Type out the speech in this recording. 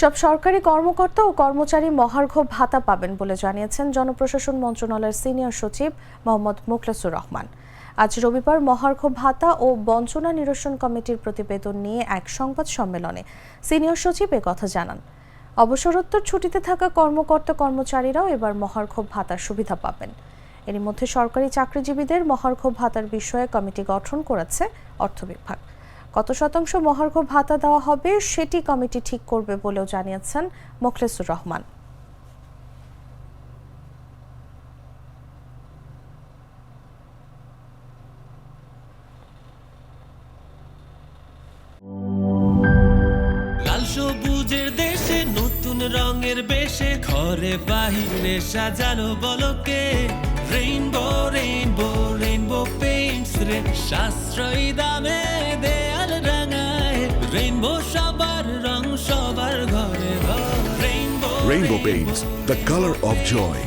সব সরকারি কর্মকর্তা ও কর্মচারী মহার্ঘ ভাতা পাবেন বলে জানিয়েছেন জনপ্রশাসন মন্ত্রণালয়ের সিনিয়র সচিব মোহাম্মদ মোখলেসুর রহমান। আজ রবিবার মহার্ঘ ভাতা ও বঞ্চনা নিরসন কমিটির প্রতিবেদন নিয়ে এক সংবাদ সম্মেলনে সিনিয়র সচিব কথা জানান। অবসরোত্তর ছুটিতে থাকা কর্মকর্তা কর্মচারীরাও এবার মহার্ঘ ভাতার সুবিধা পাবেন। এর মধ্যে সরকারি চাকরিজীবীদের মহার্ঘ ভাতার বিষয়ে কমিটি গঠন করেছে অর্থ বিভাগ। কত শতাংশ মহার্ঘ ভাতা দেওয়া হবে সেটি কমিটি ঠিক করবে বলেও জানিয়েছেন মোখলেসুর রহমান। লাল সবুজের দেশে নতুন রঙের বেশে ঘরে বাহিরে সাজানো বলকে রেইনবো রেইনবো রেইনবো পেইন্টস রে সাশ্রয়ী দামে দেয়াল রাঙায় রেইনবো সবার রং সবার ঘরে ঘরে Rainbow Paints, the color of joy.